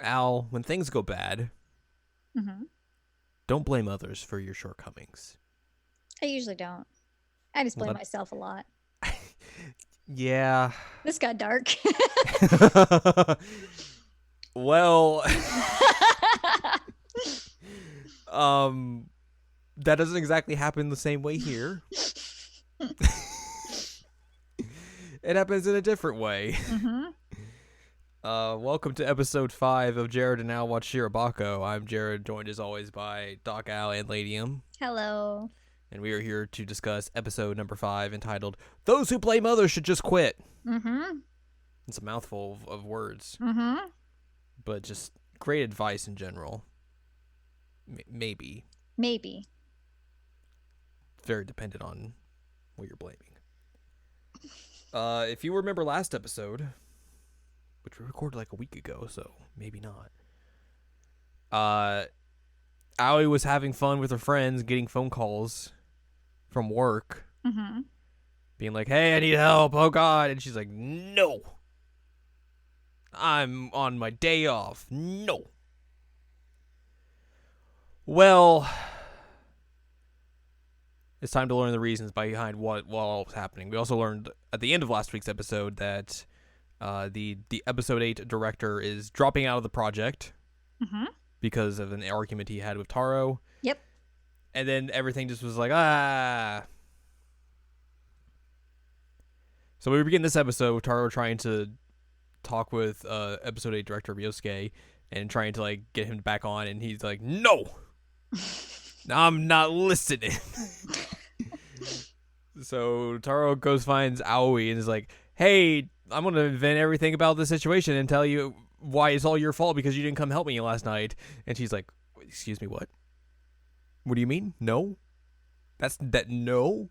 Al, when things go bad, Mm-hmm. don't blame others for your shortcomings. I usually don't. I just blame Let- myself a lot. yeah. This got dark. Well, um, that doesn't exactly happen the same way here. It happens in a different way. Mm-hmm. Welcome to episode 5 of Jared and Al Watch SHIROBAKO. I'm Jared, joined as always by Doc Al and Ladium. Hello. And we are here to discuss episode number 5 entitled, Those Who Blame Others Should Just Quit. Mm-hmm. It's a mouthful of words, Mm-hmm. but just great advice in general. Maybe. Maybe. Very dependent on what you're blaming. If you remember last episode, which we recorded like a week ago, so maybe not. Aoi was having fun with her friends, getting phone calls from work, Mm-hmm. being like, "Hey, I need help! Oh God!" And she's like, "No, I'm on my day off. No." Well, it's time to learn the reasons behind what all was happening. We also learned at the end of last week's episode that the episode 8 director is dropping out of the project Mm-hmm. because of an argument he had with Taro. Yep. And then everything just was like, ah. So we begin this episode with Taro trying to talk with episode 8 director Ryosuke and trying to like get him back on, and he's like, "No, I'm not listening." So Taro goes finds Aoi and is like, "Hey, I'm gonna vent everything about the situation and tell you why it's all your fault because you didn't come help me last night." And she's like, "Excuse me, what? What do you mean? No? No?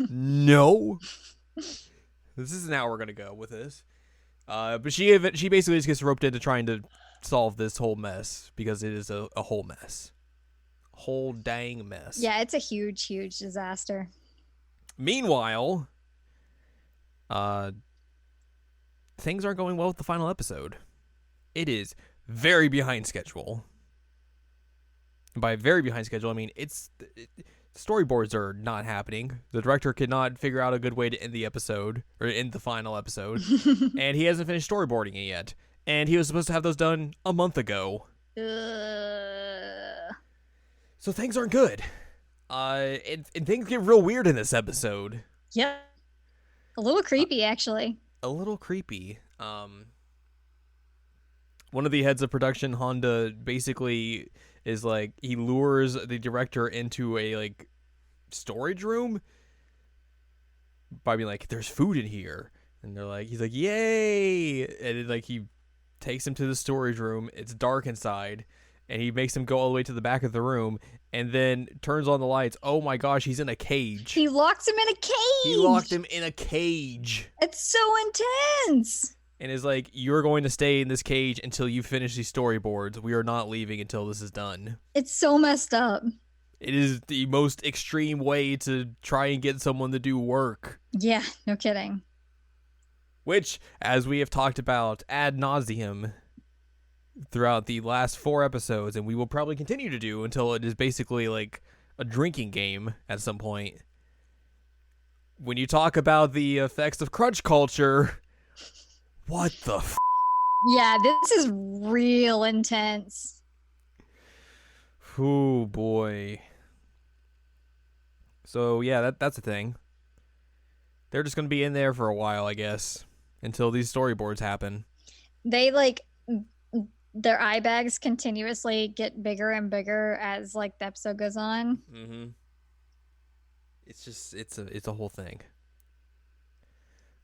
No? This isn't how we're gonna go with this." But she basically just gets roped into trying to solve this whole mess because it is a whole mess. Whole dang mess. Yeah, it's a huge, huge disaster. Meanwhile, things aren't going well with the final episode. It is very behind schedule. And by very behind schedule, I mean storyboards are not happening. The director could not figure out a good way to end the episode, or end the final episode, and he hasn't finished storyboarding it yet. And he was supposed to have those done a month ago. So things aren't good. And things get real weird in this episode. Yep. A little creepy, actually. A little creepy. One of the heads of production, Honda, basically is like, he lures the director into a like storage room by being like, "There's food in here," and he's like, "Yay!" And like he takes him to the storage room. It's dark inside, and he makes him go all the way to the back of the room, and then turns on the lights. Oh my gosh, he's in a cage. He locked him in a cage. He locked him in a cage. It's so intense. And is like, "You're going to stay in this cage until you finish these storyboards. We are not leaving until this is done." It's so messed up. It is the most extreme way to try and get someone to do work. Yeah, no kidding. Which, as we have talked about ad nauseum throughout the last 4 episodes, and we will probably continue to do until it is basically like a drinking game at some point. When you talk about the effects of crunch culture, what the f***? Yeah, this is real intense. Oh boy. So yeah, that's the thing. They're just going to be in there for a while, I guess, until these storyboards happen. They their eye bags continuously get bigger and bigger as like the episode goes on. Mm-hmm. It's just it's a whole thing.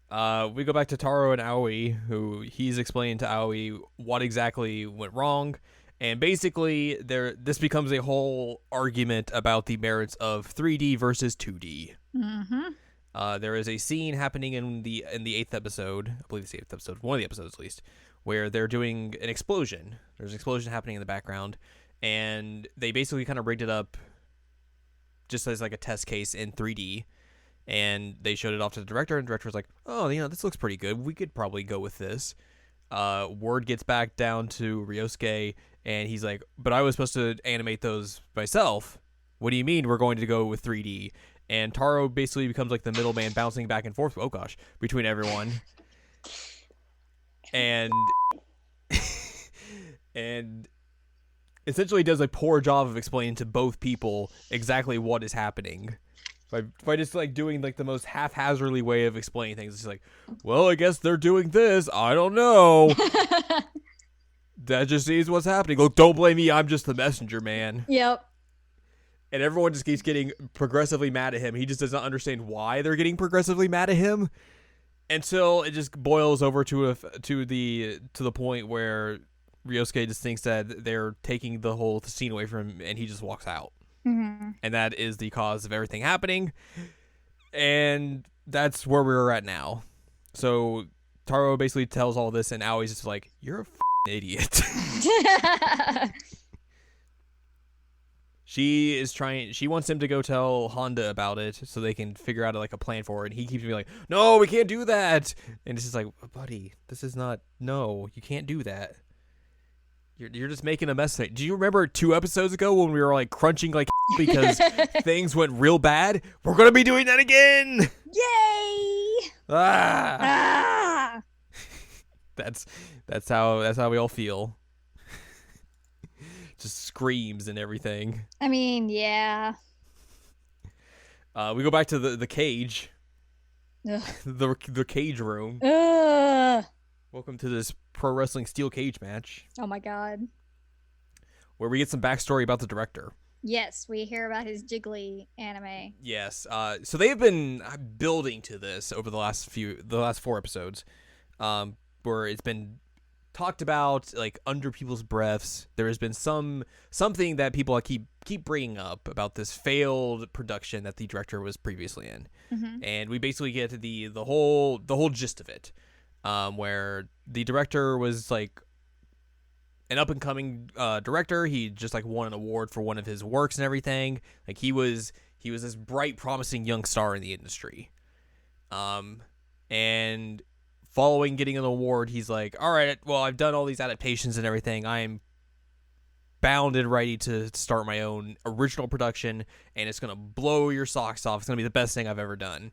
We go back to Taro and Aoi, who he's explaining to Aoi what exactly went wrong, and basically this becomes a whole argument about the merits of 3D versus 2D. Mm-hmm. There is a scene happening in the 8th episode, I believe it's the 8th episode, one of the episodes at least, where they're doing an explosion. There's an explosion happening in the background, and they basically kind of rigged it up just as like a test case in 3D. And they showed it off to the director, and the director was like, "Oh, this looks pretty good. We could probably go with this." word gets back down to Ryosuke, and he's like, but I was supposed to animate those myself. What do you mean we're going to go with 3D? And Taro basically becomes like the middleman, bouncing back and forth, oh gosh, between everyone. And and essentially does a poor job of explaining to both people exactly what is happening. By just like doing like the most haphazardly way of explaining things. It's like, well, I guess they're doing this. I don't know. That just is what's happening. Look, don't blame me. I'm just the messenger, man. Yep. And everyone just keeps getting progressively mad at him. He just doesn't understand why they're getting progressively mad at him until it just boils over to the point where Ryosuke just thinks that they're taking the whole scene away from him, and he just walks out. Mm-hmm. And that is the cause of everything happening. And that's where we're at now. So Taro basically tells all this, and Aoi's just like, you're a idiot. She wants him to go tell Honda about it so they can figure out like a plan for it. And he keeps being like, no, we can't do that. And it's just like, buddy, this is not, no, you can't do that. You're just making a mess of it. Do you remember 2 episodes ago when we were like crunching like because things went real bad? We're going to be doing that again. Yay! Ah! Ah! That's how we all feel. Just screams and everything. I mean, yeah. We go back to the cage. Ugh. the cage room. Ugh. Welcome to this pro wrestling steel cage match, Oh my god. where we get some backstory about the director. Yes, we hear about his Jiggly anime. Yes. So they have been building to this over the last 4 episodes, where it's been talked about like under people's breaths. There has been something that people keep bringing up about this failed production that the director was previously in, and we basically get to the whole gist of it, where the director was like an up and coming director. He just like won an award for one of his works and everything. Like he was this bright, promising young star in the industry, and following getting an award, he's like, all right, well, I've done all these adaptations and everything. I am bound and ready to start my own original production, and it's going to blow your socks off. It's going to be the best thing I've ever done.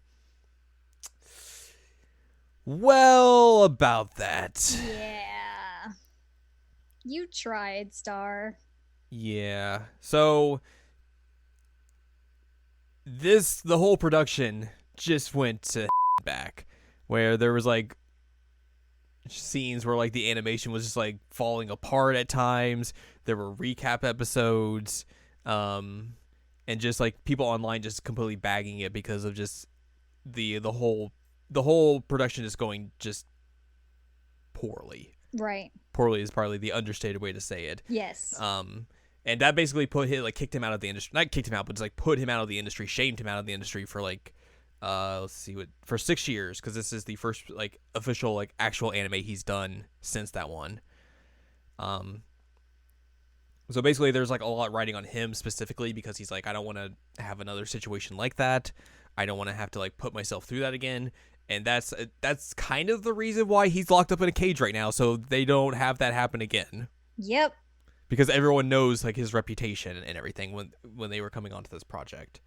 Well, about that. Yeah. You tried, Star. Yeah. So, the whole production just went to back, where there was like scenes where like the animation was just like falling apart at times. There were recap episodes, and just like people online just completely bagging it because of just the whole production is going just poorly. Right. Poorly is probably the understated way to say it. Yes. And that basically kicked him out of the industry. Not kicked him out, but just like put him out of the industry, shamed him out of the industry for like for 6 years, because this is the first like official like actual anime he's done since that one. So basically there's like a lot riding on him specifically, because he's like, I don't want to have another situation like that. I don't want to have to like put myself through that again. And that's kind of the reason why he's locked up in a cage right now, so they don't have that happen again. Yep. Because everyone knows like his reputation and everything when they were coming onto this project.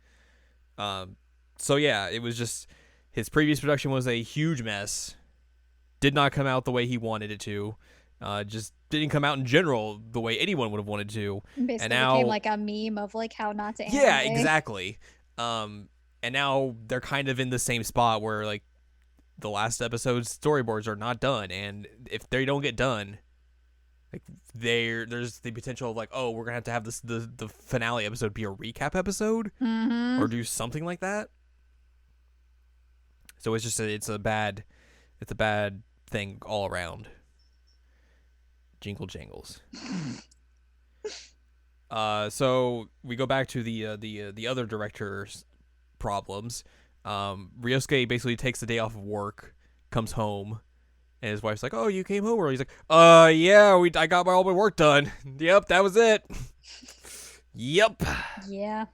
So yeah, it was just his previous production was a huge mess. Did not come out the way he wanted it to. Just didn't come out in general the way anyone would have wanted to. Basically and now became like a meme of like how not to anime. Yeah, exactly. And now they're kind of in the same spot where like the last episode's storyboards are not done, and if they don't get done, like there's the potential of like, oh, we're gonna have this the finale episode be a recap episode, or do something like that. So it's just it's a bad thing all around. Jingle jangles. So we go back to the other director's problems. Ryosuke basically takes the day off of work, comes home, and his wife's like, "Oh, you came home early." He's like, yeah, I got all my work done. Yep, that was it." Yep. Yeah.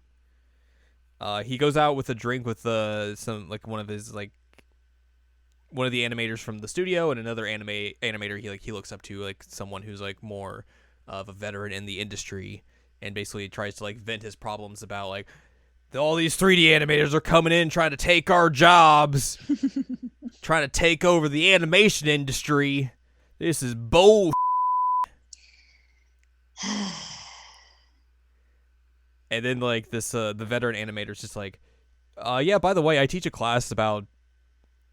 He goes out with a drink with some like one of his like one of the animators from the studio and another animator he looks up to, like someone who's like more of a veteran in the industry, and basically tries to like vent his problems about like all these 3D animators are coming in trying to take our jobs, trying to take over the animation industry. This is bull. And then like this the veteran animator's just like, yeah, by the way, I teach a class about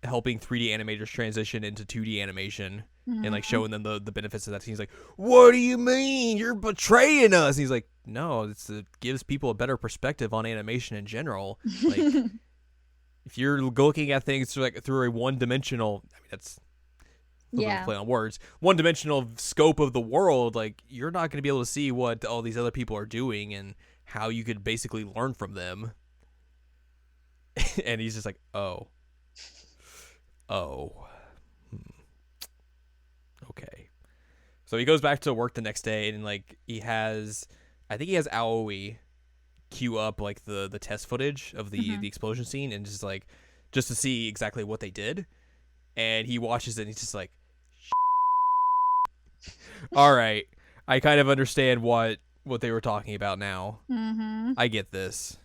helping 3D animators transition into 2D animation and like showing them the benefits of that. And he's like, what do you mean? You're betraying us. And he's like, no, it gives people a better perspective on animation in general. Like, if you're looking at things through a one-dimensional, I mean, that's a little bit of a play on words, one-dimensional scope of the world, like, you're not going to be able to see what all these other people are doing and how you could basically learn from them. And he's just like, oh. Okay. So he goes back to work the next day, and like I think he has Aoi queue up like the test footage of the explosion scene, and just to see exactly what they did. And he watches it and he's just like, all right, I kind of understand what they were talking about now. I get this.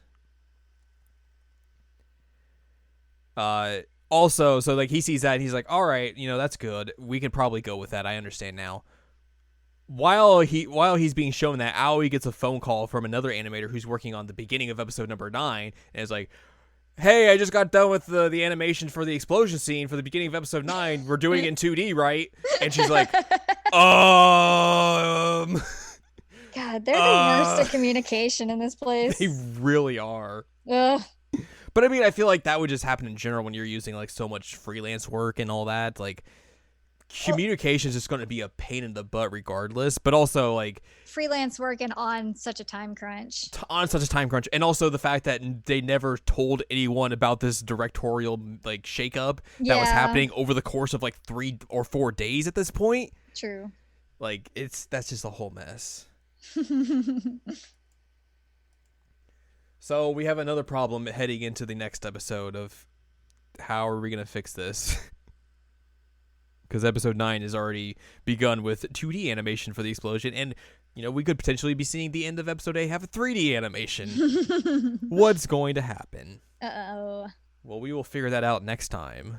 Also, so like he sees that and he's like, all right, that's good. We can probably go with that. I understand now. While he's being shown that, Aoi gets a phone call from another animator who's working on the beginning of episode number 9, and is like, hey, I just got done with the animation for the explosion scene for the beginning of episode 9. We're doing it in 2D, right? And she's like, God, they're the worst at communication in this place. They really are. Ugh. But I mean, I feel like that would just happen in general when you're using like so much freelance work and all that. Like, communication is just going to be a pain in the butt regardless. But also like freelance work and on such a time crunch. And also the fact that they never told anyone about this directorial like shakeup that was happening over the course of like 3 or 4 days at this point. True. Like that's just a whole mess. So we have another problem heading into the next episode of how are we going to fix this? Because episode 9 has already begun with 2D animation for the explosion, and we could potentially be seeing the end of episode 8 have a 3D animation. What's going to happen? Uh-oh. Well, we will figure that out next time,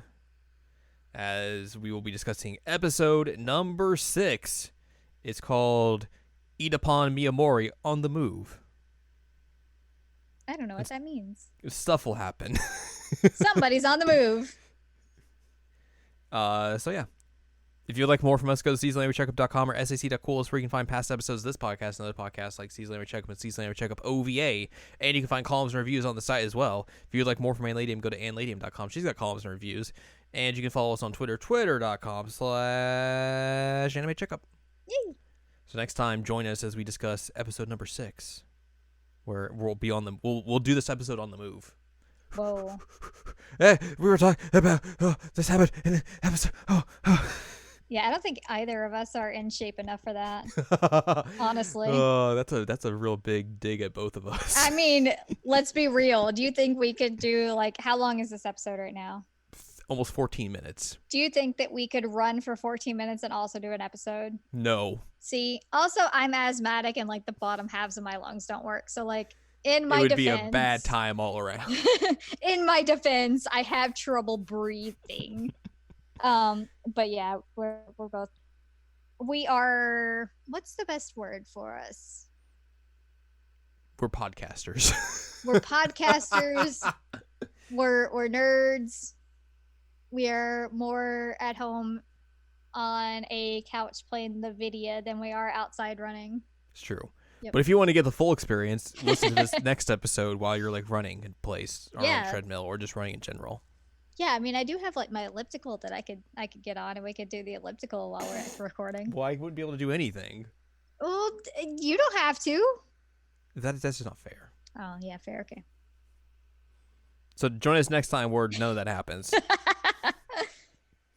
as we will be discussing episode number 6. It's called Idapon Miyamori on the Move. I don't know what that means. Stuff will happen. Somebody's on the move. So yeah. If you'd like more from us, go to seasonlanguagecheckup.com or sac.coolest, where you can find past episodes of this podcast and other podcasts like Season Language Checkup and Season Language Checkup OVA. And you can find columns and reviews on the site as well. If you'd like more from Anladium, go to anladium.com. She's got columns and reviews. And you can follow us on Twitter, twitter.com/animecheckup. Yay. So next time, join us as we discuss episode number 6, where we'll be on the we'll do this episode on the move. Whoa. We were talking about this happened in the episode. Yeah, I don't think either of us are in shape enough for that. Honestly. Oh, that's a real big dig at both of us. I mean, let's be real. Do you think we could do like how long is this episode right now? Almost 14 minutes. Do you think that we could run for 14 minutes and also do an episode? No. See, also I'm asthmatic and like the bottom halves of my lungs don't work. So like in my defense, it would defense, be a bad time all around. In my defense, I have trouble breathing. But yeah, we're both. We are. What's the best word for us? We're podcasters. We're podcasters. We're nerds. We are more at home on a couch playing the video than we are outside running. It's true. Yep. But if you want to get the full experience, listen to this next episode while you're like running in place or on a treadmill or just running in general. Yeah, I mean, I do have like my elliptical that I could get on, and we could do the elliptical while we're recording. Well, I wouldn't be able to do anything. Well, you don't have to. That's just not fair. Oh yeah, fair. Okay. So join us next time where none of that happens.